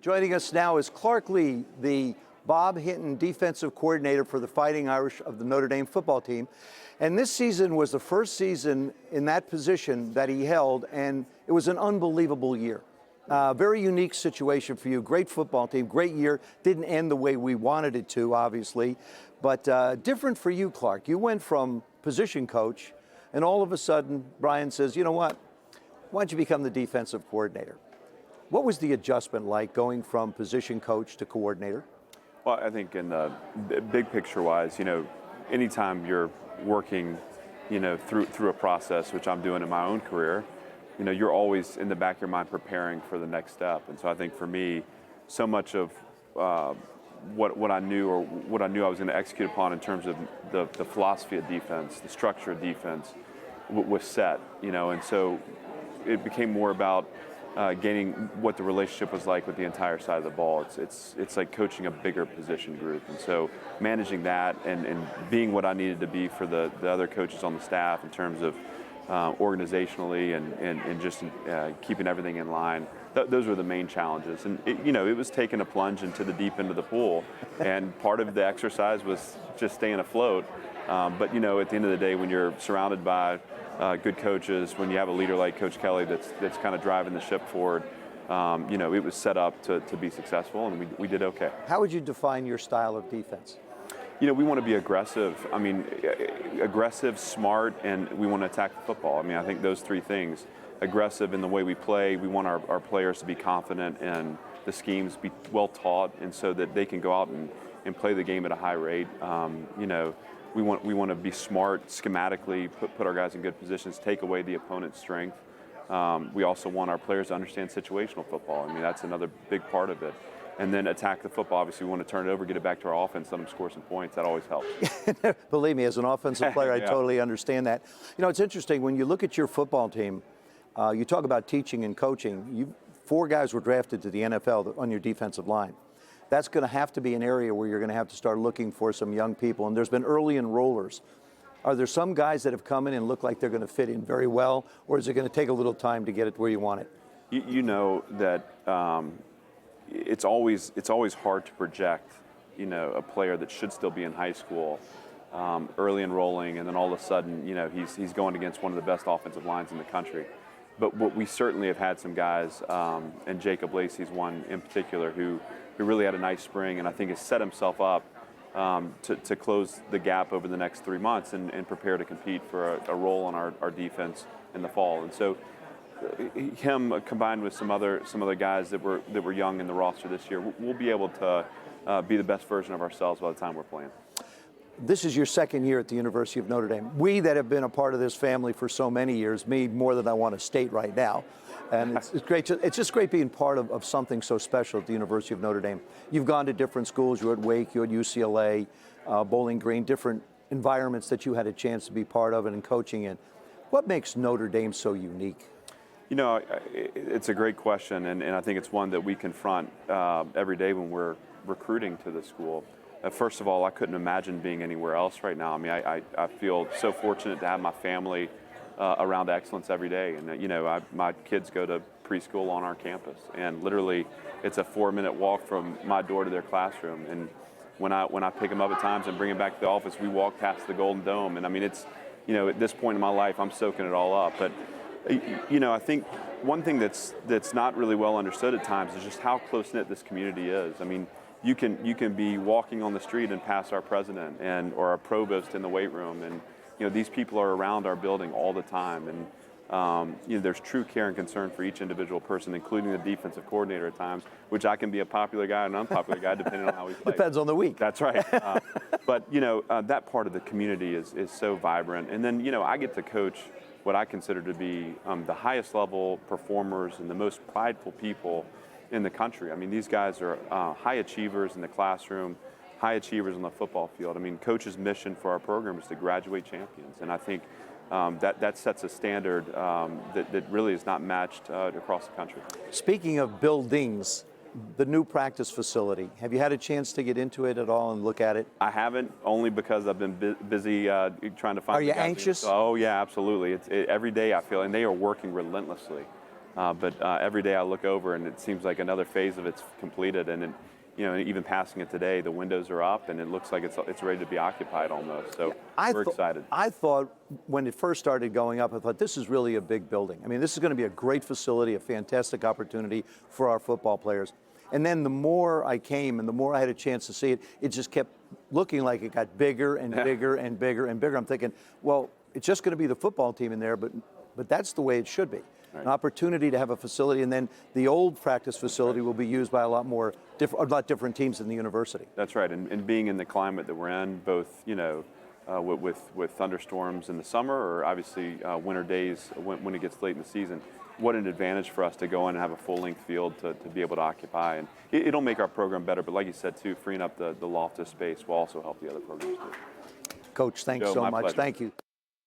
Joining us now is Clark Lee, the Bob Hinton defensive coordinator for the Fighting Irish of the Notre Dame football team. And this season was the first season in that position that he held, and it was an unbelievable year. Very unique situation for you. Great football team, great year. Didn't end the way we wanted it to, obviously. But different for you, Clark. You went from position coach, and all of a sudden, Brian says, you know what? Why don't you become the defensive coordinator? What was the adjustment like going from position coach to coordinator? Well, I think in the big picture wise, anytime you're working, through a process, which I'm doing in my own career, you're always in the back of your mind preparing for the next step. And so I think for me, so much of what I knew I was going to execute upon in terms of the philosophy of defense, the structure of defense was set, and so it became more about gaining what the relationship was like with the entire side of the ball. It's like coaching a bigger position group. And so managing that and being what I needed to be for the other coaches on the staff in terms of organizationally and just keeping everything in line. Those were the main challenges. And it was taking a plunge into the deep end of the pool. And part of the exercise was just staying afloat. But at the end of the day, when you're surrounded by good coaches, when you have a leader like Coach Kelly that's kind of driving the ship forward, it was set up to be successful, and we did okay. How would you define your style of defense? We want to be aggressive. Aggressive, smart, and we want to attack the football. I think those three things. Aggressive in the way we play. We want our players to be confident and the schemes be well taught, and so that they can go out and play the game at a high rate. We want to be smart schematically, put our guys in good positions, take away the opponent's strength. We also want our players to understand situational football. That's another big part of it. And then attack the football. Obviously, we want to turn it over, get it back to our offense, let them score some points. That always helps. Believe me, as an offensive player, Yeah. I totally understand that. It's interesting, when you look at your football team, you talk about teaching and coaching. 4 guys were drafted to the NFL on your defensive line. That's going to have to be an area where you're going to have to start looking for some young people. And there's been early enrollers. Are there some guys that have come in and look like they're going to fit in very well, or is it going to take a little time to get it where you want it? You know that it's always hard to project, a player that should still be in high school, early enrolling, and then all of a sudden, he's going against one of the best offensive lines in the country. But what we certainly have had some guys, and Jacob Lacey's one in particular, who really had a nice spring, and I think has set himself up to close the gap over the next 3 months and prepare to compete for a role on our defense in the fall. And so him combined with some other guys that were young in the roster this year, we'll be able to be the best version of ourselves by the time we're playing. This is your second year at the University of Notre Dame. We that have been a part of this family for so many years, me more than I want to state right now. And it's great. It's just great being part of something so special at the University of Notre Dame. You've gone to different schools. You're at Wake, you're at UCLA, Bowling Green, different environments that you had a chance to be part of and coaching in. What makes Notre Dame so unique? It's a great question, and I think it's one that we confront every day when we're recruiting to the school. First of all, I couldn't imagine being anywhere else right now. I feel so fortunate to have my family around excellence every day. And, my kids go to preschool on our campus. And literally, it's a 4-minute walk from my door to their classroom. And when I pick them up at times and bring them back to the office, we walk past the Golden Dome. And, it's, at this point in my life, I'm soaking it all up. But, I think one thing that's not really well understood at times is just how close-knit this community is. You can be walking on the street and pass our president or our provost in the weight room, and these people are around our building all the time, and there's true care and concern for each individual person, including the defensive coordinator at times, which I can be a popular guy and an unpopular guy depending on how we play. Depends on the week. That's right. But that part of the community is so vibrant, and then I get to coach what I consider to be the highest level performers and the most prideful people in the country. These guys are high achievers in the classroom, high achievers on the football field. Coach's mission for our program is to graduate champions, and I think that sets a standard that really is not matched across the country. Speaking of buildings, the new practice facility, have you had a chance to get into it at all and look at it? I haven't, only because I've been busy trying to find. Are you anxious? Oh yeah, absolutely. Every day I feel, and they are working relentlessly But every day I look over and it seems like another phase of it's completed. And it, even passing it today, the windows are up and it looks like it's ready to be occupied almost. So we're excited. I thought when it first started going up, I thought this is really a big building. I mean, this is going to be a great facility, a fantastic opportunity for our football players. And then the more I came and the more I had a chance to see it, it just kept looking like it got bigger and bigger and bigger and bigger. I'm thinking, well, it's just going to be the football team in there, but that's the way it should be. Right. An opportunity to have a facility, and then the old practice facility will be used by a lot different teams in the university. That's right, and being in the climate that we're in, both with thunderstorms in the summer or obviously winter days when it gets late in the season, what an advantage for us to go in and have a full-length field to be able to occupy. And it'll make our program better, but like you said, too, freeing up the Loftus space will also help the other programs, too. Coach, thanks so much. Pleasure. Thank you.